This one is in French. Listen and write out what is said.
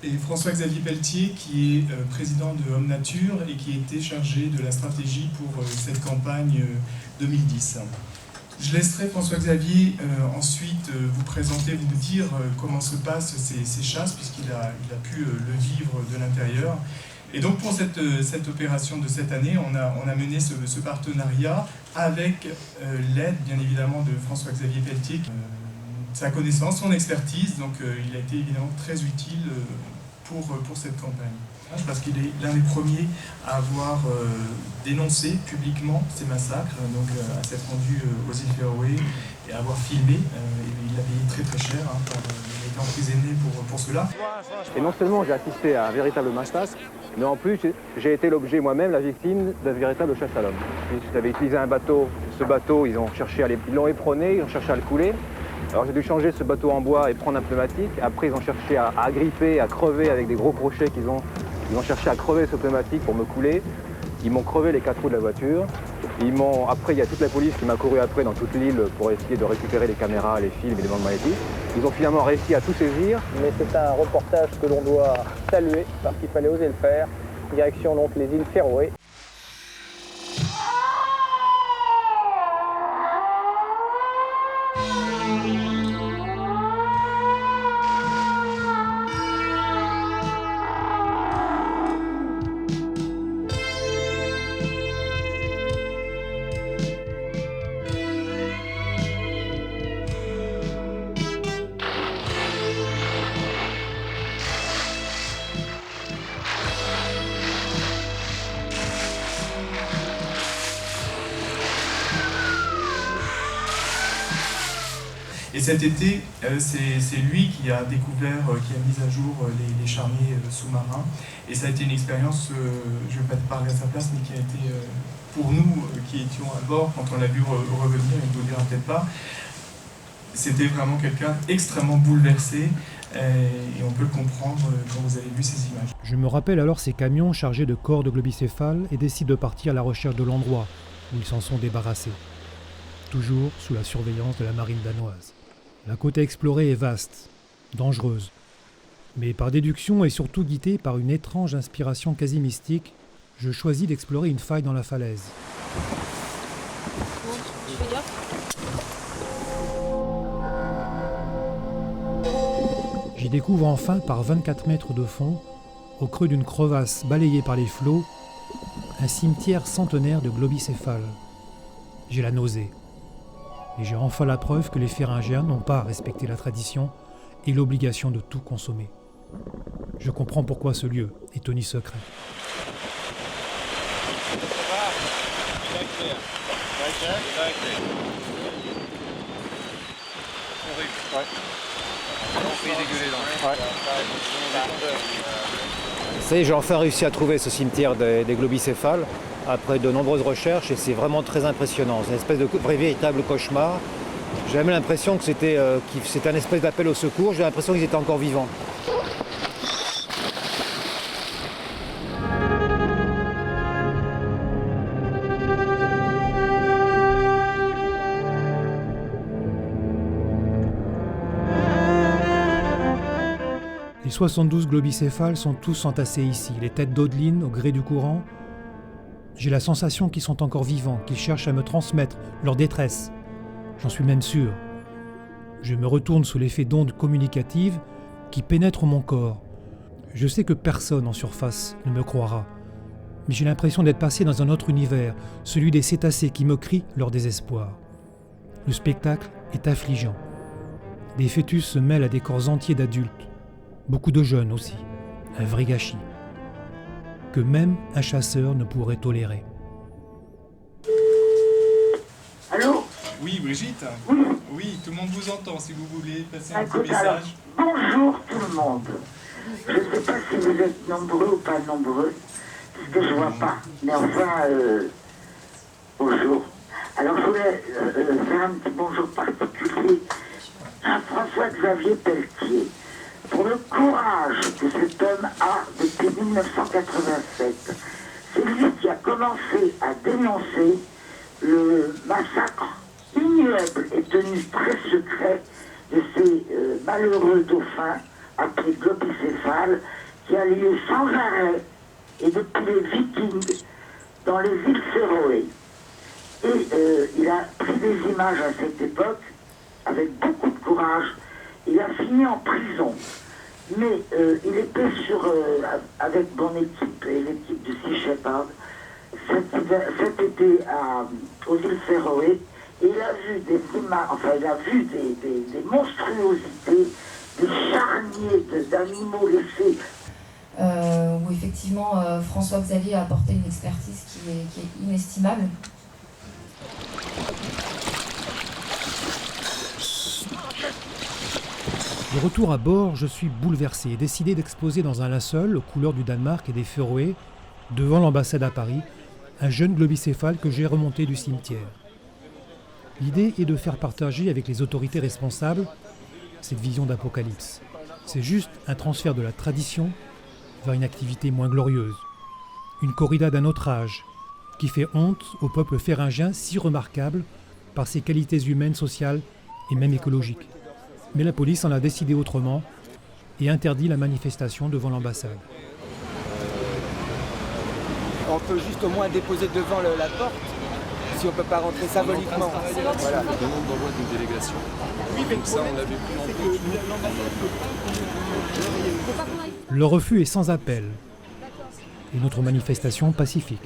Et François-Xavier Pelletier, qui est président de Homme Nature et qui a été chargé de la stratégie pour cette campagne 2010. Je laisserai François-Xavier ensuite vous présenter, vous dire comment se passent ces chasses, puisqu'il a pu le vivre de l'intérieur. Et donc pour cette opération de cette année, on a mené ce partenariat avec l'aide bien évidemment de François-Xavier Pelletier, sa connaissance, son expertise, donc il a été évidemment très utile pour cette campagne. Parce qu'il est l'un des premiers à avoir dénoncé publiquement ces massacres, donc à s'être rendu aux îles Féroé et à avoir filmé. Il a payé très très cher, il a été emprisonné pour cela. Et non seulement j'ai assisté à un véritable massacre, mais en plus j'ai été l'objet moi-même, la victime d'un véritable chasse à l'homme. Ils avaient utilisé un bateau, ce bateau ils l'ont éperonné, ils ont cherché à le couler. Alors j'ai dû changer ce bateau en bois et prendre un pneumatique. Après ils ont cherché à agripper, à crever avec des gros crochets qu'ils ont. Ils ont cherché à crever ce pneumatique pour me couler. Ils m'ont crevé les 4 roues de la voiture. Après, il y a toute la police qui m'a couru après dans toute l'île pour essayer de récupérer les caméras, les films et les bandes magnétiques. Ils ont finalement réussi à tout saisir. Mais c'est un reportage que l'on doit saluer parce qu'il fallait oser le faire. Direction donc les îles Féroé. Et cet été, c'est lui qui a découvert, qui a mis à jour les charniers sous-marins. Et ça a été une expérience, je ne vais pas te parler à sa place, mais qui a été, pour nous qui étions à bord, quand on l'a vu revenir, il ne vous le dira peut-être pas, c'était vraiment quelqu'un extrêmement bouleversé. Et on peut le comprendre quand vous avez vu ces images. Je me rappelle alors ces camions chargés de corps de globicéphales et décident de partir à la recherche de l'endroit où ils s'en sont débarrassés. Toujours sous la surveillance de la marine danoise. La côte à explorer est vaste, dangereuse, mais par déduction et surtout guidée par une étrange inspiration quasi mystique, je choisis d'explorer une faille dans la falaise. J'y découvre enfin, par 24 mètres de fond, au creux d'une crevasse balayée par les flots, un cimetière centenaire de globicéphales. J'ai la nausée. Et j'ai enfin la preuve que les Féringiens n'ont pas respecté la tradition et l'obligation de tout consommer. Je comprends pourquoi ce lieu est tenu secret. Ça y est, j'ai enfin réussi à trouver ce cimetière des globicéphales après de nombreuses recherches et c'est vraiment très impressionnant. C'est une espèce de véritable cauchemar. J'ai même l'impression que c'était un espèce d'appel au secours. J'ai l'impression qu'ils étaient encore vivants. Les 72 globicéphales sont tous entassés ici, les têtes d'Audeline au gré du courant. J'ai la sensation qu'ils sont encore vivants, qu'ils cherchent à me transmettre leur détresse. J'en suis même sûr. Je me retourne sous l'effet d'ondes communicatives qui pénètrent mon corps. Je sais que personne en surface ne me croira, mais j'ai l'impression d'être passé dans un autre univers, celui des cétacés qui me crient leur désespoir. Le spectacle est affligeant. Des fœtus se mêlent à des corps entiers d'adultes, beaucoup de jeunes aussi, un vrai gâchis, que même un chasseur ne pourrait tolérer. Allô ? Oui, Brigitte ? Oui. Oui, tout le monde vous entend, si vous voulez passer un petit Écoute, alors, message. bonjour tout le monde. Je ne sais pas si vous êtes nombreux ou pas nombreux, parce que je ne vois pas. Mais enfin, bonjour. Alors je voulais faire un petit bonjour particulier à François-Xavier Pelletier pour le courage que cet homme a depuis 1987. C'est lui qui a commencé à dénoncer le massacre ignoble et tenu très secret de ces malheureux dauphins appelés globicéphales qui a lieu sans arrêt et depuis les Vikings dans les îles Féroé. Et il a pris des images à cette époque avec beaucoup de courage. Il a fini en prison. Mais il était avec mon équipe et l'équipe de Sea Shepherd cet été aux îles Féroé. Et il a vu des images, enfin il a vu des monstruosités, des charniers d'animaux laissés. Où effectivement François-Xavier a apporté une expertise qui est inestimable. De retour à bord, je suis bouleversé et décidé d'exposer dans un linceul aux couleurs du Danemark et des Féroé, devant l'ambassade à Paris, un jeune globicéphale que j'ai remonté du cimetière. L'idée est de faire partager avec les autorités responsables cette vision d'apocalypse. C'est juste un transfert de la tradition vers une activité moins glorieuse. Une corrida d'un autre âge, qui fait honte au peuple féringien si remarquable par ses qualités humaines, sociales et même écologiques. Mais la police en a décidé autrement et interdit la manifestation devant l'ambassade. On peut juste au moins déposer devant la porte, si on ne peut pas rentrer symboliquement. Voilà. On demande d'envoi d'une délégation. Oui, mais ça, on l'avait pris en compte. Le refus est sans appel et notre manifestation pacifique.